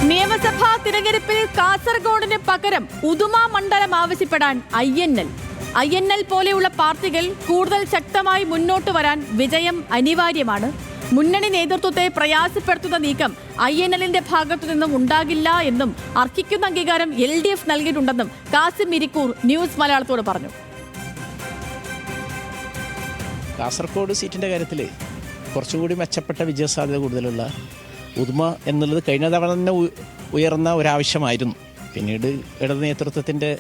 നിയമസഭാ തിരഞ്ഞെടുപ്പിൽ കാസർഗോഡിന് പകരം ഉദുമ മണ്ഡലം ആവശ്യപ്പെടാൻ INL പോലെയുള്ള പാർട്ടികൾ കൂടുതൽ ശക്തമായി മുന്നോട്ട് വരാൻ വിജയം അനിവാര്യമാണ്. മുന്നണി നേതൃത്വത്തെ പ്രയാസപ്പെടുത്തുന്ന നീക്കം INLന്റെ ഭാഗത്തു നിന്നും ഉണ്ടാകില്ല എന്നും അർഹിക്കുന്ന അംഗീകാരം LDF നൽകിയിട്ടുണ്ടെന്നും കാസിം ഇരിക്കൂർ ന്യൂസ് മലയാളത്തോട് പറഞ്ഞു. കാസർഗോഡ് സീറ്റിൻ്റെ കാര്യത്തിൽ കുറച്ചുകൂടി മെച്ചപ്പെട്ട വിജയസാധ്യത കൂടുതലുള്ള ഉദുമ എന്നുള്ളത് കഴിഞ്ഞ തവണ തന്നെ ഉയർന്ന ഒരാവശ്യമായിരുന്നു. പിന്നീട് ഇടത് നേതൃത്വത്തിൻ്റെ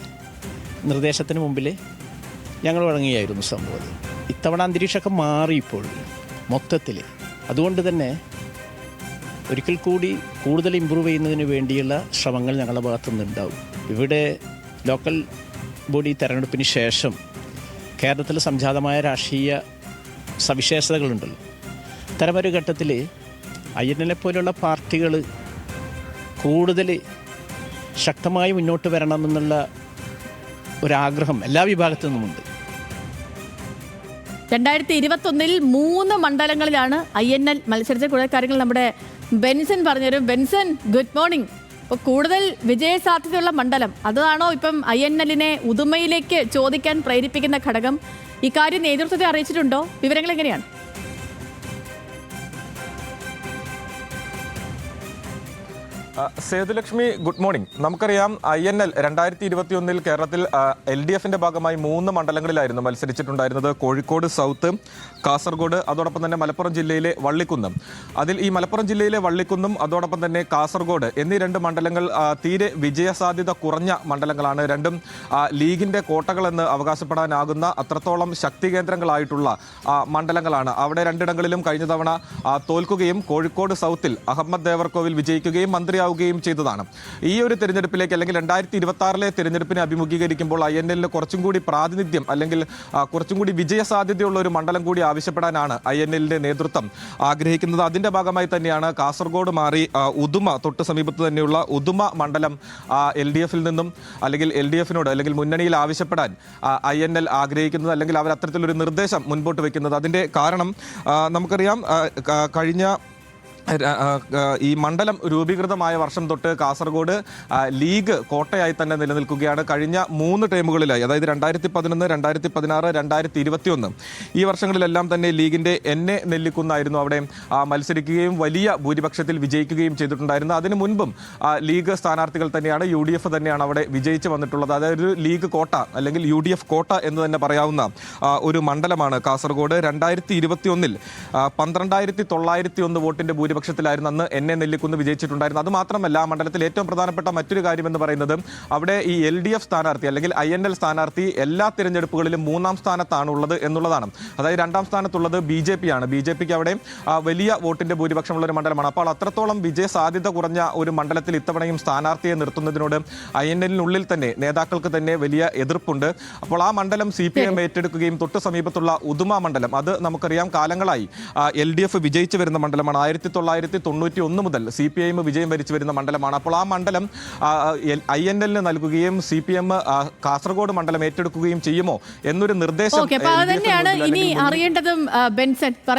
നിർദ്ദേശത്തിന് മുമ്പിൽ ഞങ്ങൾ വഴങ്ങിയായിരുന്നു സംഭവം. ഇത്തവണ അന്തരീക്ഷമൊക്കെ മാറി ഇപ്പോൾ മൊത്തത്തിൽ. അതുകൊണ്ട് തന്നെ ഒരിക്കൽ കൂടി കൂടുതൽ ഇമ്പ്രൂവ് ചെയ്യുന്നതിന് വേണ്ടിയുള്ള ശ്രമങ്ങൾ ഞങ്ങളുടെ ഭാഗത്തുനിന്നുണ്ടാവും. ഇവിടെ ലോക്കൽ ബോഡി തെരഞ്ഞെടുപ്പിന് ശേഷം കേരളത്തിൽ സംജാതമായ രാഷ്ട്രീയ സവിശേഷതകളുണ്ടല്ലോ. അത്തരമൊരു ഘട്ടത്തിൽ INL പോലുള്ള പാർട്ടികൾ കൂടുതൽ ശക്തമായി മുന്നോട്ട് വരണമെന്നുള്ള ഒരാഗ്രഹം എല്ലാ വിഭാഗത്തു നിന്നുമുണ്ട്. 2021 3 മണ്ഡലങ്ങളിലാണ് INL മത്സരിച്ച കൂടുതൽ കാര്യങ്ങൾ നമ്മുടെ ബെൻസൺ പറഞ്ഞുതരും. Benson, good morning. ഇപ്പോൾ കൂടുതൽ വിജയസാധ്യതയുള്ള മണ്ഡലം അതാണോ ഇപ്പം INLനെ ഉദുമയിലേക്ക് ചോദിക്കാൻ പ്രേരിപ്പിക്കുന്ന ഘടകം? ഇക്കാര്യം നേതൃത്വത്തെ അറിയിച്ചിട്ടുണ്ടോ? വിവരങ്ങൾ എങ്ങനെയാണ്? Sethulakshmi, good morning. നമുക്കറിയാം INL 2021 കേരളത്തിൽ LDFന്റെ ഭാഗമായി 3 മണ്ഡലങ്ങളിലായിരുന്നു മത്സരിച്ചിട്ടുണ്ടായിരുന്നത്. കോഴിക്കോട് സൗത്ത്, കാസർഗോഡ്, അതോടൊപ്പം തന്നെ മലപ്പുറം ജില്ലയിലെ വള്ളിക്കുന്നും. അതിൽ ഈ മലപ്പുറം ജില്ലയിലെ വള്ളിക്കുന്നും അതോടൊപ്പം തന്നെ കാസർഗോഡ് എന്നീ 2 മണ്ഡലങ്ങൾ തീരെ വിജയസാധ്യത കുറഞ്ഞ മണ്ഡലങ്ങളാണ്. രണ്ടും ലീഗിന്റെ കോട്ടകളെന്ന് അവകാശപ്പെടാനാകുന്ന അത്രത്തോളം ശക്തി കേന്ദ്രങ്ങളായിട്ടുള്ള മണ്ഡലങ്ങളാണ്. അവിടെ 2ഇടങ്ങളിലും കഴിഞ്ഞ തവണ തോൽക്കുകയും കോഴിക്കോട് സൗത്തിൽ അഹമ്മദ് ദേവർകോവിൽ വിജയിക്കുകയും മന്ത്രിയാവുകയും ചെയ്തതാണ്. ഈ ഒരു തിരഞ്ഞെടുപ്പിലേക്ക് അല്ലെങ്കിൽ 2026 തിരഞ്ഞെടുപ്പിനെ അഭിമുഖീകരിക്കുമ്പോൾ INLന് കുറച്ചും കൂടി പ്രാതിനിധ്യം അല്ലെങ്കിൽ കുറച്ചും കൂടി വിജയസാധ്യതയുള്ള ഒരു മണ്ഡലം കൂടി ആവശ്യപ്പെടാനാണ് INLന്റെ നേതൃത്വം ആഗ്രഹിക്കുന്നത്. അതിന്റെ ഭാഗമായി തന്നെയാണ് കാസർഗോഡ് മാറി ഉദുമ, തൊട്ട് സമീപത്ത് തന്നെയുള്ള ഉദുമ മണ്ഡലം LDFൽ നിന്നും അല്ലെങ്കിൽ LDFനോട് അല്ലെങ്കിൽ മുന്നണിയിൽ ആവശ്യപ്പെടാൻ INL ആഗ്രഹിക്കുന്നത്, അല്ലെങ്കിൽ അവർ അത്തരത്തിലൊരു നിർദ്ദേശം മുൻപോട്ട് വെക്കുന്നത്. അതിന്റെ കാരണം നമുക്കറിയാം, കഴിഞ്ഞ ഈ മണ്ഡലം രൂപീകൃതമായ വർഷം തൊട്ട് കാസർഗോഡ് ലീഗ് കോട്ടയായി തന്നെ നിലനിൽക്കുകയാണ്. കഴിഞ്ഞ 3 ടേമുകളിലായി, അതായത് 2011, 2016, 2021 ഈ വർഷങ്ങളിലെല്ലാം തന്നെ ലീഗിന്റെ നെല്ലിക്കുന്നായിരുന്നു അവിടെ മത്സരിക്കുകയും വലിയ ഭൂരിപക്ഷത്തിൽ വിജയിക്കുകയും ചെയ്തിട്ടുണ്ടായിരുന്നു. അതിനു മുൻപും ലീഗ് സ്ഥാനാർത്ഥികൾ തന്നെയാണ്, UDF തന്നെയാണ് അവിടെ വിജയിച്ച് വന്നിട്ടുള്ളത്. അതായത് ലീഗ് കോട്ട അല്ലെങ്കിൽ UDF കോട്ട എന്ന് തന്നെ പറയാവുന്ന ഒരു മണ്ഡലമാണ് കാസർഗോഡ്. 2021 12,901 വോട്ടിന്റെ ഭൂരിപക്ഷത്തിലായിരുന്നു അന്ന് നെല്ലിക്കുന്ന് വിജയിച്ചിട്ടുണ്ടായിരുന്നു. അത് മാത്രമല്ല, ആ മണ്ഡലത്തിൽ ഏറ്റവും പ്രധാനപ്പെട്ട മറ്റൊരു കാര്യമെന്ന് പറയുന്നത് അവിടെ ഈ LDF സ്ഥാനാർത്ഥി അല്ലെങ്കിൽ INL സ്ഥാനാർത്ഥി എല്ലാ തിരഞ്ഞെടുപ്പുകളിലും 3ാം സ്ഥാനത്താണുള്ളത് എന്നുള്ളതാണ്. അതായത് 2ാം സ്ഥാനത്തുള്ളത് BJP ആണ്. BJPക്ക് അവിടെ വലിയ വോട്ടിന്റെ ഭൂരിപക്ഷമുള്ള ഒരു മണ്ഡലമാണ്. അപ്പോൾ അത്രത്തോളം വിജയ സാധ്യത കുറഞ്ഞ ഒരു മണ്ഡലത്തിൽ ഇത്തവണയും സ്ഥാനാർത്ഥിയെ നിർത്തുന്നതിനോട് INLനുള്ളിൽ തന്നെ നേതാക്കൾക്ക് തന്നെ വലിയ എതിർപ്പുണ്ട്. അപ്പോൾ ആ മണ്ഡലം CPM ഏറ്റെടുക്കുകയും തൊട്ട് സമീപത്തുള്ള ഉദുമ മണ്ഡലം, അത് നമുക്കറിയാം കാലങ്ങളായി LDF വിജയിച്ചു വരുന്ന മണ്ഡലമാണ്. 1991 മുതൽ CPIM വിജയം വരിച്ചു വരുന്ന മണ്ഡലമാണ്. അപ്പോൾ ആ മണ്ഡലം INLന് നൽകുകയും CPM കാസർഗോഡ് മണ്ഡലം ഏറ്റെടുക്കുകയും ചെയ്യുമോ എന്നൊരു നിർദ്ദേശം ഇനി അറിയേണ്ടതും ബെൻസൺ